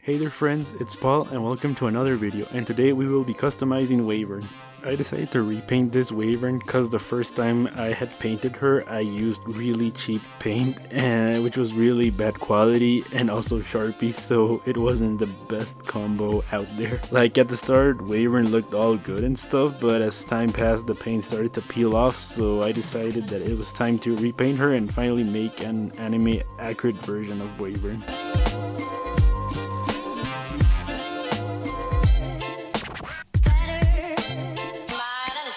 Hey there friends, it's Paul and welcome to another video, and today we will be customizing Wavern. I decided to repaint this Wavern because the first time I had painted her I used really cheap paint which was really bad quality and also Sharpie, so it wasn't the best combo out there. Like at the start Wavern looked all good and stuff, but as time passed the paint started to peel off, so I decided that it was time to repaint her and finally make an anime accurate version of Wavern.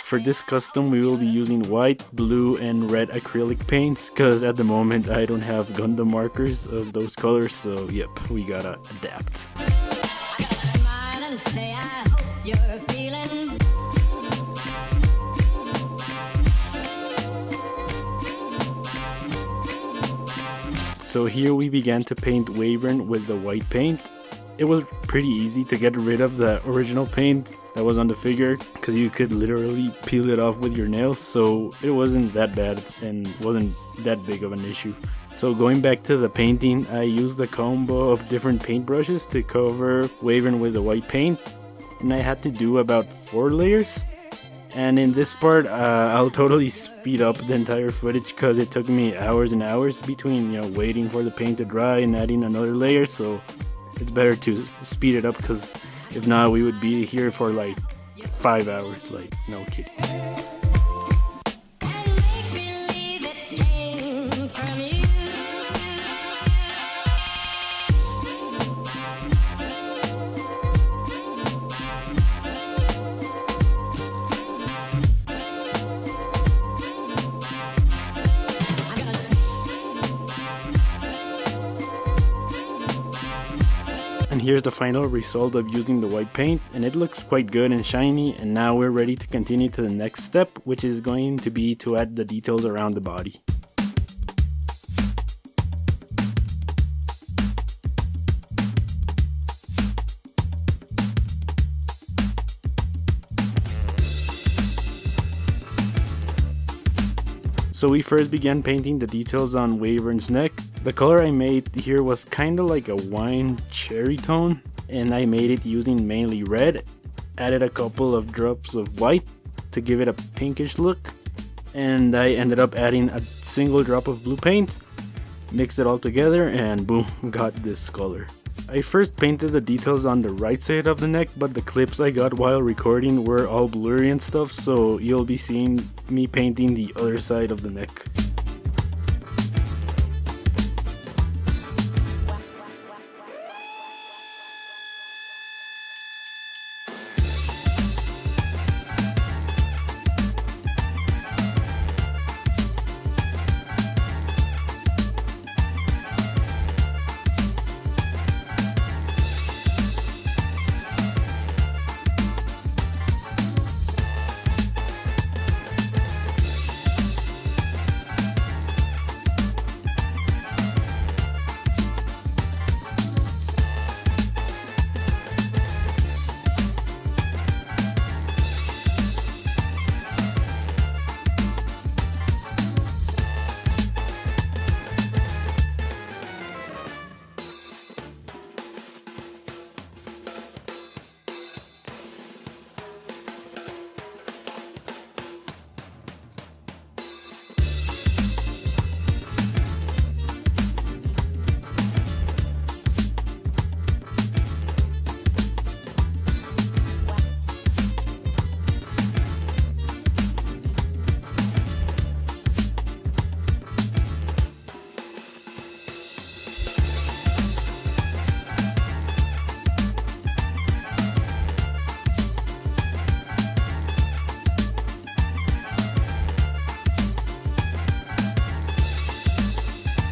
For this custom we will be using white, blue and red acrylic paints because at the moment I don't have Gundam Markers of those colors, so yep, we gotta adapt. So here we began to paint Wavern with the white paint. It was pretty easy to get rid of the original paint that was on the figure because you could literally peel it off with your nails, so it wasn't that bad and wasn't that big of an issue. So going back to the painting, I used a combo of different paintbrushes to cover Wavern with the white paint, and I had to do about 4 layers. And in this part I'll totally speed up the entire footage because it took me hours and hours between waiting for the paint to dry and adding another layer, so it's better to speed it up because if not we would be here for like 5 hours, like no kidding. And here's the final result of using the white paint, and it looks quite good and shiny, and now we're ready to continue to the next step, which is going to be to add the details around the body. So we first began painting the details on Wavern's neck. The color I made here was kinda like a wine cherry tone, and I made it using mainly red. Added a couple of drops of white to give it a pinkish look, and I ended up adding a single drop of blue paint, mixed it all together, and boom, got this color. I first painted the details on the right side of the neck, but the clips I got while recording were all blurry and stuff, so you'll be seeing me painting the other side of the neck.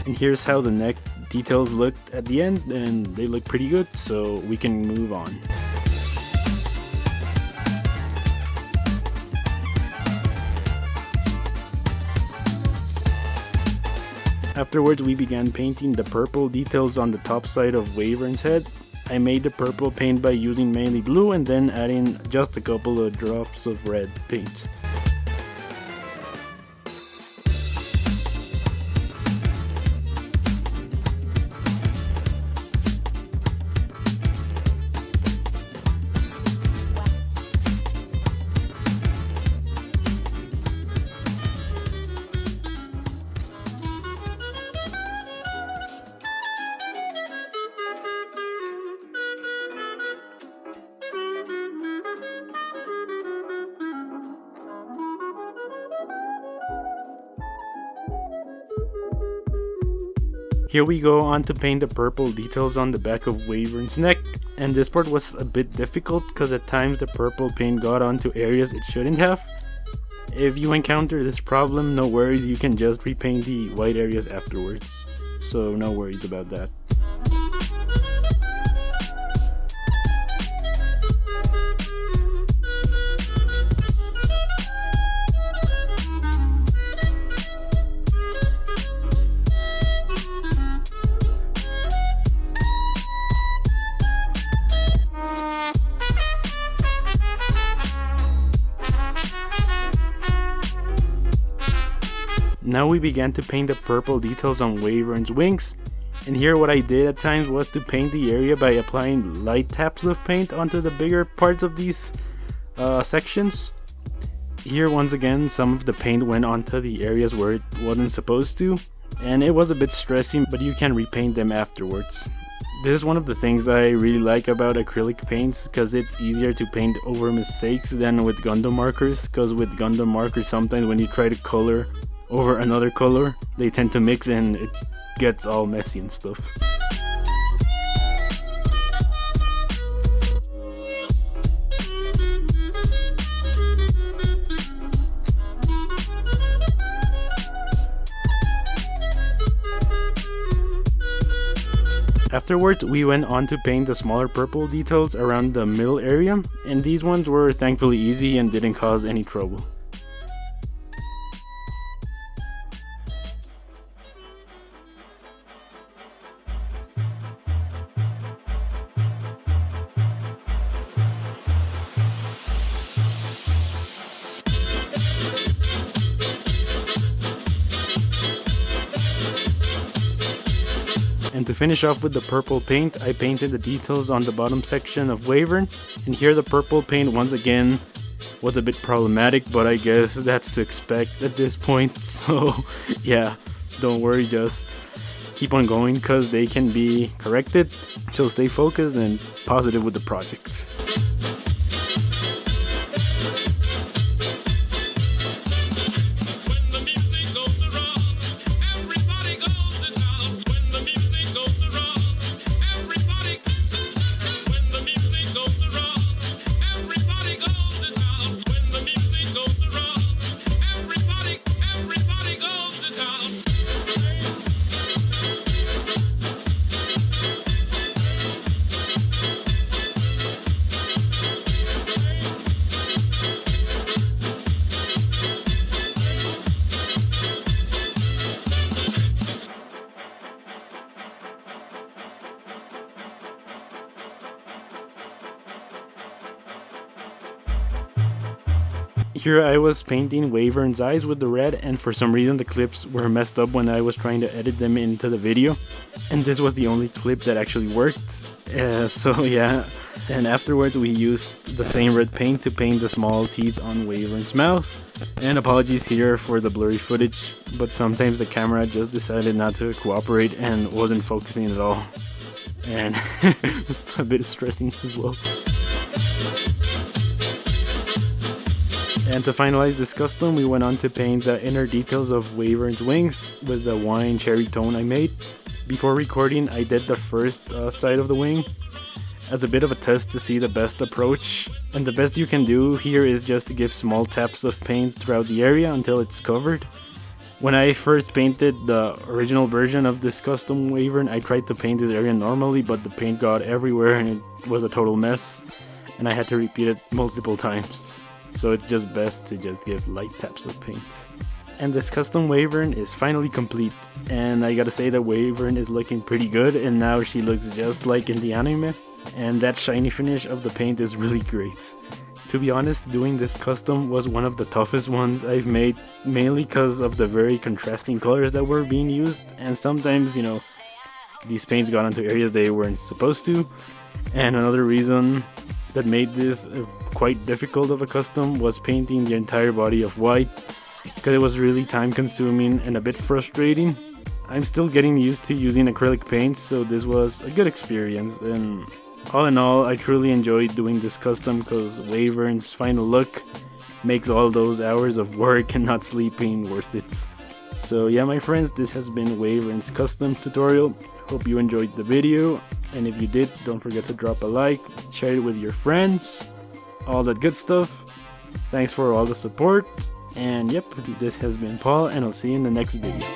And here's how the neck details looked at the end, and they look pretty good, so we can move on. Afterwards we began painting the purple details on the top side of Wavern's head. I made the purple paint by using mainly blue and then adding just a couple of drops of red paint. Here we go on to paint the purple details on the back of Wavern's neck, and this part was a bit difficult because at times the purple paint got onto areas it shouldn't have. If you encounter this problem, no worries, you can just repaint the white areas afterwards, so no worries about that. Now we began to paint the purple details on Wavern's wings, and here what I did at times was to paint the area by applying light taps of paint onto the bigger parts of these sections. Here once again some of the paint went onto the areas where it wasn't supposed to, and it was a bit stressing, but you can repaint them afterwards. This is one of the things I really like about acrylic paints, because it's easier to paint over mistakes than with Gundam markers, because with Gundam markers sometimes when you try to color over another color, they tend to mix and it gets all messy and stuff. Afterwards, we went on to paint the smaller purple details around the middle area, and these ones were thankfully easy and didn't cause any trouble. And to finish off with the purple paint, I painted the details on the bottom section of Wavern, and here the purple paint once again was a bit problematic, but I guess that's to expect at this point, so yeah, don't worry, just keep on going because they can be corrected, so stay focused and positive with the project. Here I was painting Wavern's eyes with the red, and for some reason the clips were messed up when I was trying to edit them into the video, and this was the only clip that actually worked, so yeah. And afterwards we used the same red paint to paint the small teeth on Wavern's mouth, and apologies here for the blurry footage, but sometimes the camera just decided not to cooperate and wasn't focusing at all, and it was a bit stressing as well. And to finalize this custom, we went on to paint the inner details of Wavern's wings with the wine cherry tone I made. Before recording, I did the first side of the wing as a bit of a test to see the best approach. And the best you can do here is just to give small taps of paint throughout the area until it's covered. When I first painted the original version of this custom Wavern, I tried to paint this area normally, but the paint got everywhere and it was a total mess. And I had to repeat it multiple times. So it's just best to just give light taps of paint. And this custom Wavern is finally complete, and I gotta say that Wavern is looking pretty good, and now she looks just like in the anime, and that shiny finish of the paint is really great. To be honest, doing this custom was one of the toughest ones I've made, mainly because of the very contrasting colors that were being used, and sometimes, you know, these paints got into areas they weren't supposed to. And another reason that made this quite difficult of a custom was painting the entire body of white, because it was really time consuming and a bit frustrating. I'm still getting used to using acrylic paints, so this was a good experience, and all in all I truly enjoyed doing this custom because Wavern's final look makes all those hours of work and not sleeping worth it. So yeah, my friends, this has been Wavern's custom tutorial. Hope you enjoyed the video, and if you did, don't forget to drop a like, share it with your friends, all that good stuff. Thanks for all the support, and yep, this has been Paul, and I'll see you in the next video.